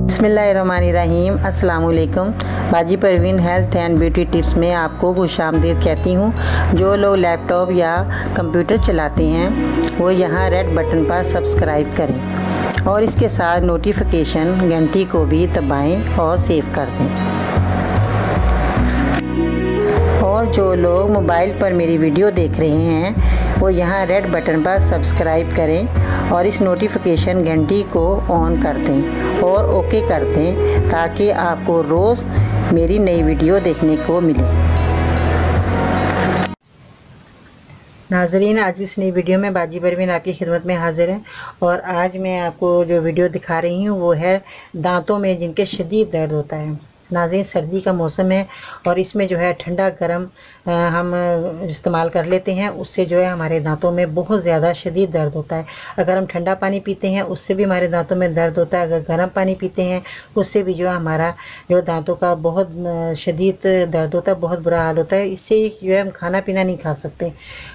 बिस्मिल्लाहिर्रहमानिर्रहीम। अस्सलाम वालेकुम। बाजी Parveen health and beauty tips में आपको खुशामदीद कहती हूँ। जो लोग लैपटॉप या कंप्यूटर चलाते हैं वो यहाँ रेड बटन पर सब्सक्राइब करें और इसके साथ नोटिफिकेशन घंटी को भी दबाएं और सेव कर दें। और जो लोग मोबाइल पर मेरी वीडियो देख रहे हैं वो यहाँ रेड बटन पर सब्सक्राइब करें और इस नोटिफिकेशन घंटी को ऑन कर दें और ओके कर दें ताकि आपको रोज़ मेरी नई वीडियो देखने को मिले। नाज़रीन, आज इस नई वीडियो में बाजी परवीन आपकी खिदमत में हाजिर है और आज मैं आपको जो वीडियो दिखा रही हूँ वो है दांतों में जिनके शदीद दर्द होता है। नाज़रीन, सर्दी का मौसम है और इसमें जो है ठंडा गर्म हम इस्तेमाल कर लेते हैं, उससे जो है हमारे दांतों में बहुत ज़्यादा शदीद दर्द होता है। अगर हम ठंडा पानी पीते हैं उससे भी हमारे दांतों में दर्द होता है। अगर गर्म पानी पीते हैं उससे भी जो है हमारा जो दांतों का बहुत शदीद दर्द होता है, बहुत बुरा हाल होता है। इससे जो है हम खाना पीना नहीं खा सकते।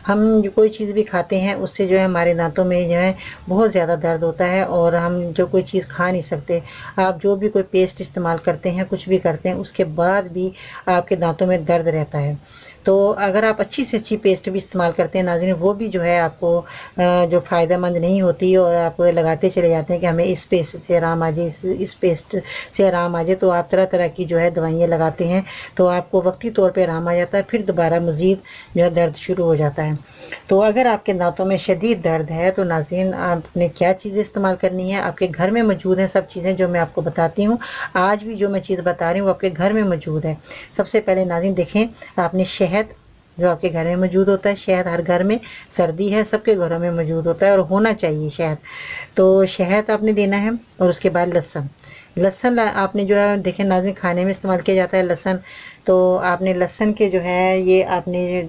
हम जो कोई चीज़ भी खाते हैं उससे जो है हमारे दांतों में जो है बहुत ज़्यादा दर्द होता है और हम जो कोई चीज़ खा नहीं सकते। आप जो भी कोई पेस्ट इस्तेमाल करते हैं, कुछ भी करते हैं, उसके बाद भी आपके दांतों में दर्द रहता है। तो अगर आप अच्छी से अच्छी पेस्ट भी इस्तेमाल करते हैं नाज़रीन, वो भी जो है आपको जो फ़ायदेमंद नहीं होती और आप लगाते चले जाते हैं कि हमें इस पेस्ट से आराम आ जाए, इस पेस्ट से आराम आ जाए, तो आप तरह तरह की जो है दवाइयाँ लगाते हैं तो आपको वक्ती तौर पे आराम आ जाता है, फिर दोबारा मज़ीद जो है दर्द शुरू हो जाता है। तो अगर आपके दांतों में शदीद दर्द है तो नाज़रीन, आपने क्या चीज़ें इस्तेमाल करनी है, आपके घर में मौजूद हैं सब चीज़ें जो मैं आपको बताती हूँ। आज भी जो मैं चीज़ बता रही हूँ वो आपके घर में मौजूद है। सबसे पहले नाज़रीन देखें, आपने शहद जो आपके घर में मौजूद होता है, शहद हर घर में, सर्दी है सबके घरों में मौजूद होता है और होना चाहिए शहद। तो शहद आपने देना है और उसके बाद लहसुन आपने जो है देखें नाज़रीन, खाने में इस्तेमाल किया जाता है लहसुन। तो आपने लहसुन के जो है ये आपने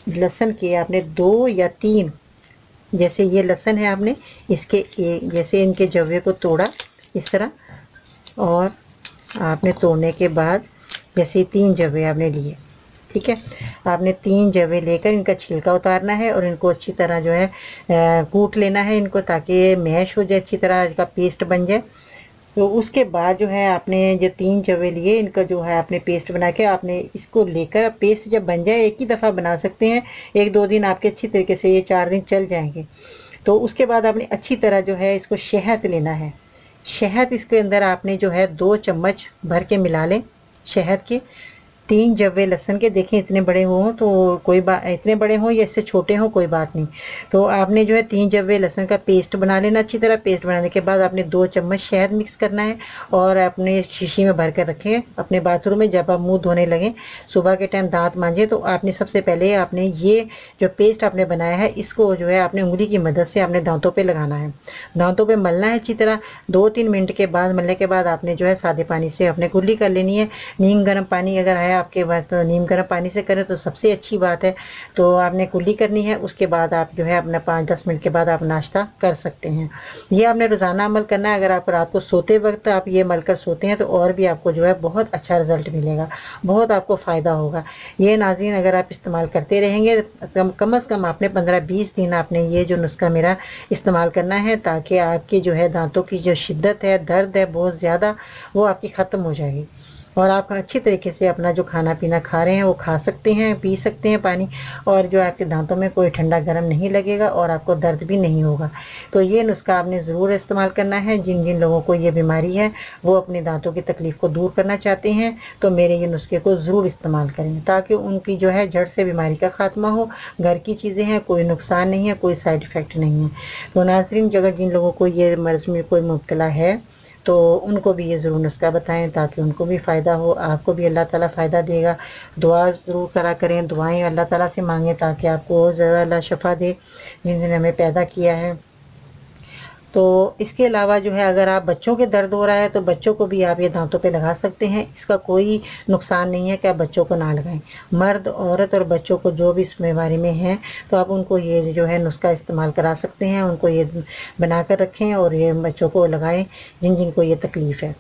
लहसुन के आपने 2 या 3, जैसे ये लहसुन है आपने इसके जैसे इनके जवे को तोड़ा इस तरह और आपने तोड़ने के बाद जैसे 3 जवे आपने लिए, ठीक है। आपने 3 जवे लेकर इनका छिलका उतारना है और इनको अच्छी तरह जो है कूट लेना है इनको, ताकि मैश हो जाए, अच्छी तरह इसका पेस्ट बन जाए। तो उसके बाद जो है आपने जो 3 जवे लिए इनका जो है आपने पेस्ट बना के आपने इसको लेकर, पेस्ट जब बन जाए एक ही दफ़ा बना सकते हैं, 1-2 दिन आपके अच्छी तरीके से, ये 4 दिन चल जाएंगे। तो उसके बाद आपने अच्छी तरह जो है इसको शहद लेना है। शहद इसके अंदर आपने जो है 2 चम्मच भर के मिला लें शहद के। 3 जवे लहसुन के, देखें इतने बड़े हों तो कोई बात, इतने बड़े हों या इससे छोटे हों कोई बात नहीं। तो आपने जो है 3 जवे लहसुन का पेस्ट बना लेना अच्छी तरह। पेस्ट बनाने के बाद आपने 2 चम्मच शहद मिक्स करना है और अपने शीशी में भर कर रखें अपने बाथरूम में। जब आप मुंह धोने लगें, सुबह के टाइम दांत मांजे, तो आपने सबसे पहले आपने ये जो पेस्ट आपने बनाया है इसको जो है आपने उंगली की मदद से आपने दांतों पर लगाना है, दांतों पर मलना है अच्छी तरह। 2-3 मिनट के बाद मलने के बाद आपने जो है सादे पानी से अपने कुल्ली कर लेनी है। नीम गर्म पानी अगर है आपके पास तो नीम गर्म पानी से करें तो सबसे अच्छी बात है। तो आपने कुल्ली करनी है, उसके बाद आप जो है अपना 5-10 मिनट के बाद आप नाश्ता कर सकते हैं। ये आपने रोज़ाना अमल करना है। अगर आप रात को सोते वक्त आप ये मल कर सोते हैं तो और भी आपको जो है बहुत अच्छा रिजल्ट मिलेगा, बहुत आपको फ़ायदा होगा। ये नाज़रीन अगर आप इस्तेमाल करते रहेंगे कम से कम आपने 15-20 दिन आपने ये जो नुस्खा मेरा इस्तेमाल करना है, ताकि आपकी जो है दांतों की जो शिद्दत है, दर्द है बहुत ज़्यादा, वो आपकी ख़त्म हो जाएगी और आप अच्छी तरीके से अपना जो खाना पीना खा रहे हैं वो खा सकते हैं, पी सकते हैं पानी, और जो आपके दांतों में कोई ठंडा गर्म नहीं लगेगा और आपको दर्द भी नहीं होगा। तो ये नुस्खा आपने ज़रूर इस्तेमाल करना है। जिन जिन लोगों को ये बीमारी है वो अपने दांतों की तकलीफ़ को दूर करना चाहते हैं तो मेरे ये नुस्खे को ज़रूर इस्तेमाल करें, ताकि उनकी जो है जड़ से बीमारी का ख़ात्मा हो। घर की चीज़ें हैं, कोई नुकसान नहीं है, कोई साइड इफ़ेक्ट नहीं है। तो नाज़रीन, अगर जिन लोगों को ये मर्ज़ में कोई मुब्तला है तो उनको भी ये ज़रूर नुस्खा बताएं, ताकि उनको भी फ़ायदा हो, आपको भी अल्लाह ताला फ़ायदा देगा। दुआ ज़रूर करा करें, दुआएं अल्लाह ताला से मांगें ताकि आपको और ज़्यादा अल्लाह शफ़ा दे जिन्होंने हमें पैदा किया है। तो इसके अलावा जो है अगर आप बच्चों के दर्द हो रहा है तो बच्चों को भी आप ये दांतों पे लगा सकते हैं। इसका कोई नुकसान नहीं है कि आप बच्चों को ना लगाएं। मर्द, औरत और बच्चों को जो भी इस बीमारी में हैं तो आप उनको ये जो है नुस्खा इस्तेमाल करा सकते हैं। उनको ये बना कर रखें और ये बच्चों को लगाएं जिन जिन को ये तकलीफ़ है।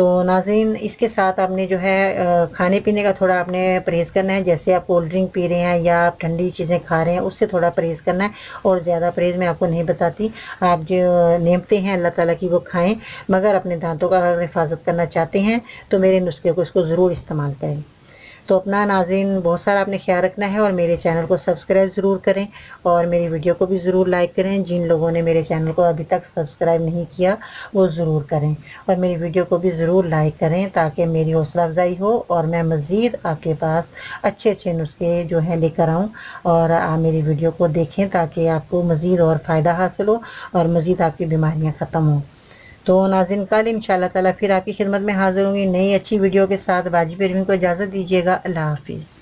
तो नाज़रीन, इसके साथ आपने जो है खाने पीने का थोड़ा आपने परहेज़ करना है। जैसे आप कोल्ड ड्रिंक पी रहे हैं या आप ठंडी चीज़ें खा रहे हैं, उससे थोड़ा परहेज़ करना है। और ज़्यादा परहेज़ मैं आपको नहीं बताती। आप जो नेमतें हैं अल्लाह ताला की वो खाएं, मगर अपने दांतों का अगर हिफाजत करना चाहते हैं तो मेरे नुस्खे को इसको ज़रूर इस्तेमाल करें। तो अपना नाज़रीन बहुत सारा आपने ख्याल रखना है और मेरे चैनल को सब्सक्राइब ज़रूर करें और मेरी वीडियो को भी ज़रूर लाइक करें। जिन लोगों ने मेरे चैनल को अभी तक सब्सक्राइब नहीं किया वो ज़रूर करें और मेरी वीडियो को भी ज़रूर लाइक करें ताकि मेरी हौसला अफजाई हो और मैं मज़ीद आपके पास अच्छे अच्छे नुस्खे जो हैं लेकर आऊँ और आप मेरी वीडियो को देखें ताकि आपको मज़ीद और फ़ायदा हासिल हो और मज़ीद आपकी बीमारियाँ ख़त्म हों। तो नाज़रीन, कल इंशाल्लाह ताला फिर आपकी खिदमत में हाज़िर होंगी नई अच्छी वीडियो के साथ। बाजी परवीन को इजाज़त दीजिएगा। अल्लाह हाफिज़।